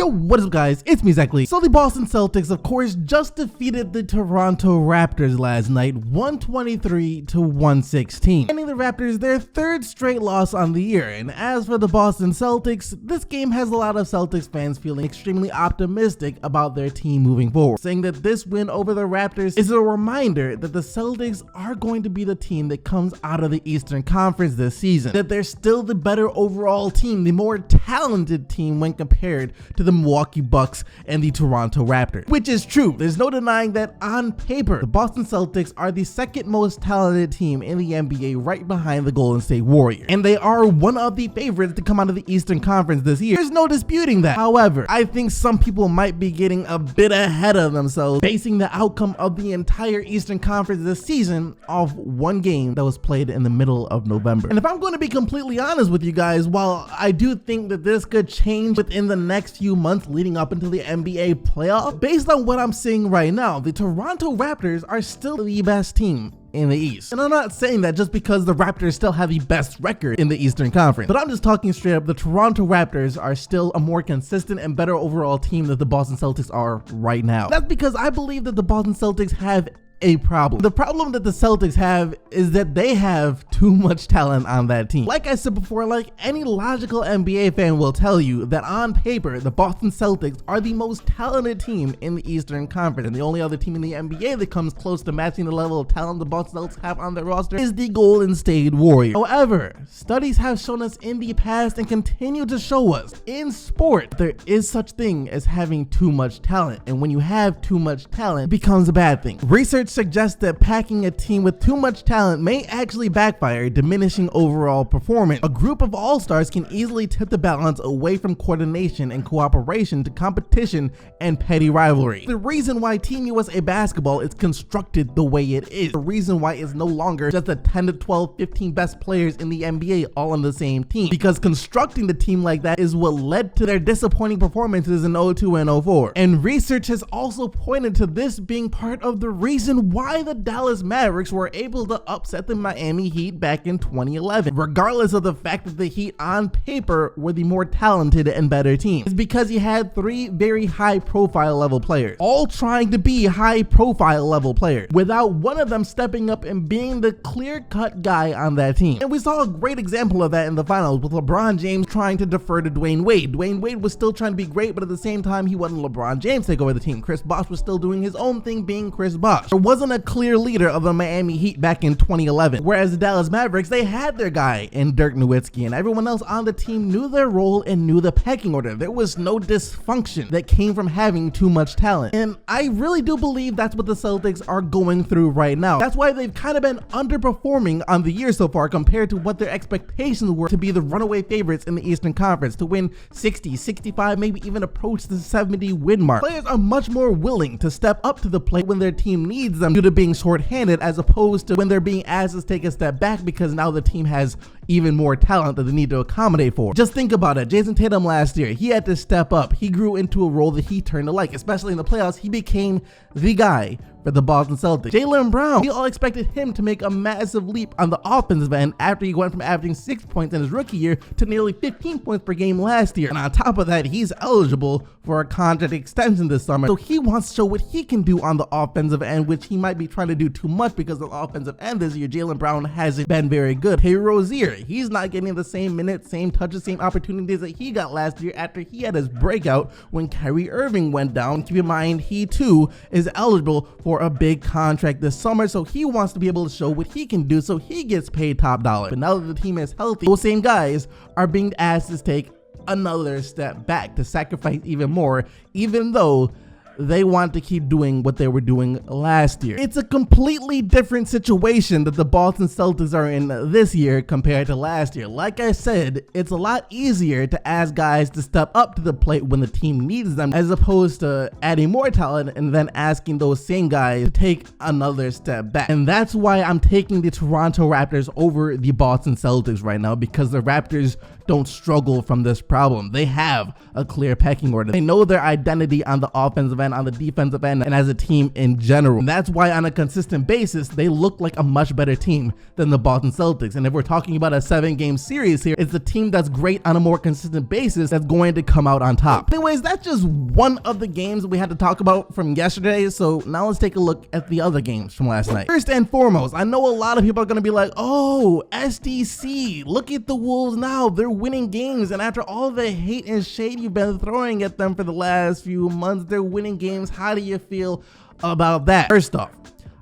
Yo, what is up guys, it's me exactly. So the Boston Celtics of course just defeated the Toronto Raptors last night 123-116, handing the Raptors their third straight loss on the year. And as for the Boston Celtics, this game has a lot of Celtics fans feeling extremely optimistic about their team moving forward, saying that this win over the Raptors is a reminder that the Celtics are going to be the team that comes out of the Eastern Conference this season, that they're still the better overall team, the more talented team when compared to the Milwaukee Bucks and the Toronto Raptors, which is true. There's no denying that on paper, the Boston Celtics are the second most talented team in the NBA, right behind the Golden State Warriors, and they are one of the favorites to come out of the Eastern Conference this year. There's no disputing that. However, I think some people might be getting a bit ahead of themselves, basing the outcome of the entire Eastern Conference this season off one game that was played in the middle of November. And if I'm going to be completely honest with you guys, while I do think that this could change within the next few months leading up until the NBA playoff, based on what I'm seeing right now, the Toronto Raptors are still the best team in the East. And I'm not saying that just because the Raptors still have the best record in the Eastern Conference, but I'm just talking straight up. The Toronto Raptors are still a more consistent and better overall team than the Boston Celtics are right now. That's because I believe that the Boston Celtics have a problem. The problem that the Celtics have is that they have too much talent on that team. Like I said before, like any logical NBA fan will tell you, that on paper, the Boston Celtics are the most talented team in the Eastern Conference, and the only other team in the NBA that comes close to matching the level of talent the Boston Celtics have on their roster is the Golden State Warriors. However, studies have shown us in the past and continue to show us in sport, there is such thing as having too much talent, and when you have too much talent, it becomes a bad thing. Research suggests that packing a team with too much talent may actually backfire, diminishing overall performance. A group of all-stars can easily tip the balance away from coordination and cooperation to competition and petty rivalry. The reason why Team USA basketball is constructed the way it is, the reason why it's no longer just the 10 to 12, 15 best players in the NBA all on the same team, because constructing the team like that is what led to their disappointing performances in 02 and 04. And research has also pointed to this being part of the reason why the Dallas Mavericks were able to upset the Miami Heat back in 2011, regardless of the fact that the Heat on paper were the more talented and better team. It's because you had three very high profile level players, all trying to be high profile level players, without one of them stepping up and being the clear-cut guy on that team. And we saw a great example of that in the finals with LeBron James trying to defer to Dwayne Wade. Dwayne Wade was still trying to be great, but at the same time he wasn't LeBron James take over the team. Chris Bosh was still doing his own thing, being Chris Bosh. There wasn't a clear leader of the Miami Heat back in 2011, whereas the Dallas Mavericks, they had their guy in Dirk Nowitzki, and everyone else on the team knew their role and knew the pecking order. There was no dysfunction that came from having too much talent, and I really do believe that's what the Celtics are going through right now. That's why they've kind of been underperforming on the year so far compared to what their expectations were to be the runaway favorites in the Eastern Conference, to win 60, 65, maybe even approach the 70 win mark. Players are much more willing to step up to the plate when their team needs them due to being short-handed, as opposed to when they're being asked to take a step back because now the team has even more talent that they need to accommodate for. Just think about it. Jason Tatum last year, he had to step up. He grew into a role that he turned to like, especially in the playoffs. He became the guy for the Boston Celtics. Jaylen Brown, we all expected him to make a massive leap on the offensive end after he went from averaging 6 points in his rookie year to nearly 15 points per game last year. And on top of that, he's eligible for a contract extension this summer. So he wants to show what he can do on the offensive end, which he might be trying to do too much because the offensive end this year, Jaylen Brown hasn't been very good. Terry Rozier, he's not getting the same minutes, same touches, same opportunities that he got last year after he had his breakout when Kyrie Irving went down. Keep in mind, he too is eligible for a big contract this summer, so he wants to be able to show what he can do, so he gets paid top dollar. But now that the team is healthy, those same guys are being asked to take another step back, to sacrifice even more, even though they want to keep doing what they were doing last year. It's a completely different situation that the Boston Celtics are in this year compared to last year. Like I said, it's a lot easier to ask guys to step up to the plate when the team needs them, as opposed to adding more talent and then asking those same guys to take another step back. And that's why I'm taking the Toronto Raptors over the Boston Celtics right now, because the Raptors don't struggle from this problem. They have a clear pecking order. They know their identity on the offensive end, on the defensive end, and as a team in general. And that's why on a consistent basis, they look like a much better team than the Boston Celtics. And if we're talking about a 7-game series here, it's a team that's great on a more consistent basis that's going to come out on top. Anyways, that's just one of the games we had to talk about from yesterday. So now let's take a look at the other games from last night. First and foremost, I know a lot of people are going to be like, oh, SDC, look at the Wolves now. They're winning games. And after all the hate and shade you've been throwing at them for the last few months, they're winning games. How do you feel about that? First off,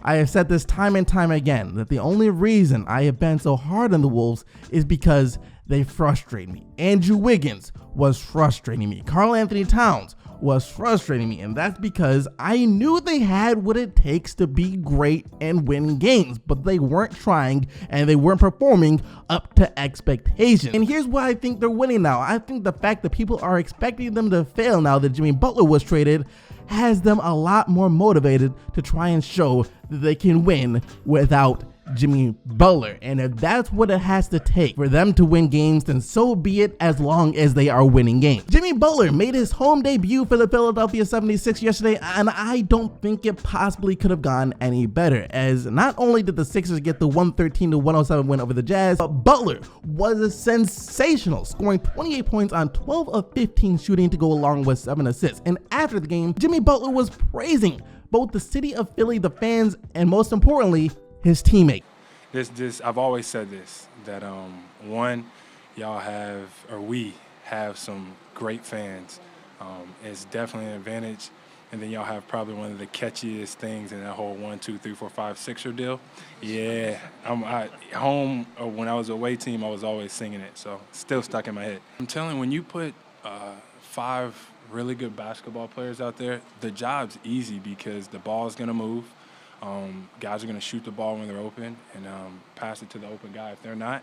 I have said this time and time again that the only reason I have been so hard on the Wolves is because they frustrate me. Andrew Wiggins was frustrating me. Karl Anthony Towns was frustrating me, and that's because I knew they had what it takes to be great and win games, but they weren't trying and they weren't performing up to expectations. And here's why I think they're winning now. I think the fact that people are expecting them to fail now that Jimmy Butler was traded has them a lot more motivated to try and show that they can win without Jimmy Butler. And if that's what it has to take for them to win games, then so be it, as long as they are winning games. Jimmy Butler made his home debut for the Philadelphia 76ers yesterday, and I don't think it possibly could have gone any better, as not only did the Sixers get the 113-107 win over the Jazz, but Butler was sensational, scoring 28 points on 12 of 15 shooting to go along with 7 assists. And after the game, Jimmy Butler was praising both the city of Philly, the fans, and most importantly, his teammate. I've always said this, that one, we have some great fans. It's definitely an advantage. And then y'all have probably one of the catchiest things in that whole 1, 2, 3, 4, 5, 6er deal. Yeah, home, or when I was away team, I was always singing it, so still stuck in my head. I'm telling you, when you put 5 really good basketball players out there, the job's easy because the ball's gonna move. Guys are going to shoot the ball when they're open and pass it to the open guy. If they're not,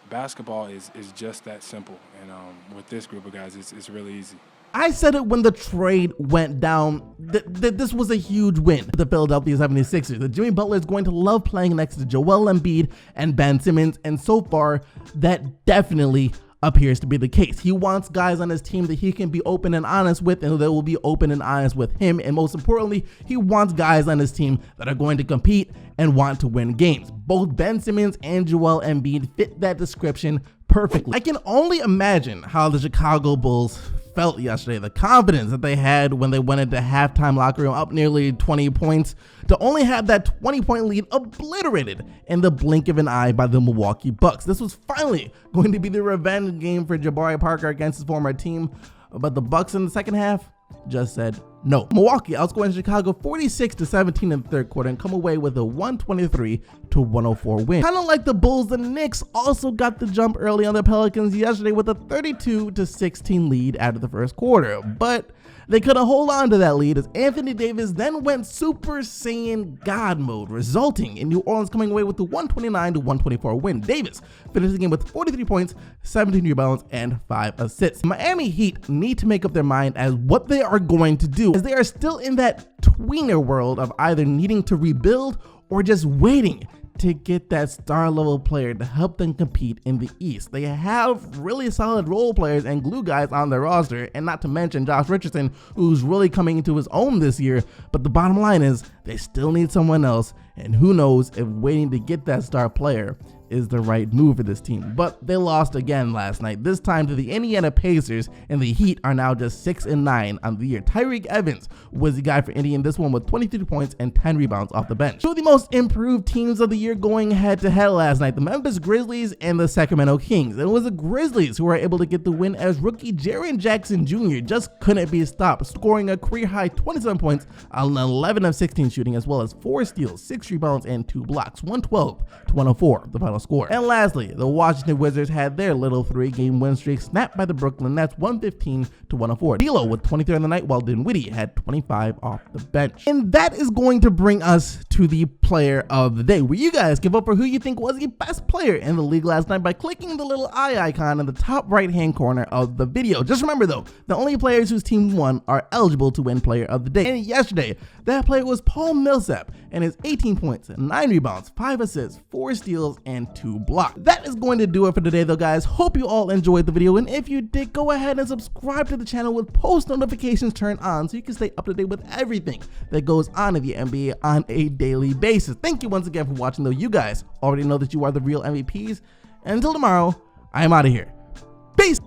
basketball is just that simple. And with this group of guys, it's really easy. I said it when the trade went down that this was a huge win for the Philadelphia 76ers. That Jimmy Butler is going to love playing next to Joel Embiid and Ben Simmons, and so far that definitely appears to be the case. He wants guys on his team that he can be open and honest with, and they will be open and honest with him. And most importantly, he wants guys on his team that are going to compete and want to win games. Both Ben Simmons and Joel Embiid fit that description perfectly. I can only imagine how the Chicago Bulls felt yesterday, the confidence that they had when they went into halftime locker room up nearly 20 points to only have that 20-point lead obliterated in the blink of an eye by the Milwaukee Bucks. This was finally going to be the revenge game for Jabari Parker against his former team, but the Bucks in the second half just said no. Milwaukee outscoring Chicago 46-17 in the third quarter and come away with a 123-104 win. Kind of like the Bulls, the Knicks also got the jump early on the Pelicans yesterday with a 32-16 lead after the first quarter, but they couldn't hold on to that lead as Anthony Davis then went Super Saiyan God mode, resulting in New Orleans coming away with the 129-124 win. Davis finished the game with 43 points, 17 rebounds, and 5 assists. Miami Heat need to make up their mind as what they are going to do, as they are still in that tweener world of either needing to rebuild or just waiting to get that star level player to help them compete in the East. They have really solid role players and glue guys on their roster, and not to mention Josh Richardson, who's really coming into his own this year. But the bottom line is they still need someone else, and who knows if waiting to get that star player is the right move for this team. But they lost again last night, this time to the Indiana Pacers, and the Heat are now just 6-9 on the year. Tyreke Evans was the guy for Indiana, this one with 23 points and 10 rebounds off the bench. Two of the most improved teams of the year going head to head last night, the Memphis Grizzlies and the Sacramento Kings. And it was the Grizzlies who were able to get the win as rookie Jaren Jackson Jr. just couldn't be stopped, scoring a career high 27 points on 11 of 16 shooting, as well as 4 steals, 6 rebounds, and 2 blocks, 112-104 the final score. And lastly, the Washington Wizards had their little 3-game win streak snapped by the Brooklyn Nets, 115-104. D'Lo with 23 on the night, while Dinwiddie had 25 off the bench. And that is going to bring us to the player of the day, where you guys can vote for who you think was the best player in the league last night by clicking the little eye icon in the top right hand corner of the video. Just remember though, the only players whose team won are eligible to win player of the day. And yesterday, that player was Paul Millsap, and his 18 points, 9 rebounds, 5 assists, 4 steals, and and 2 blocks. That is going to do it for today though, guys. Hope you all enjoyed the video, and if you did, go ahead and subscribe to the channel with post notifications turned on so you can stay up to date with everything that goes on in the NBA on a daily basis. Thank you once again for watching though. You guys already know that you are the real MVPs, and until tomorrow, I am out of here. Peace!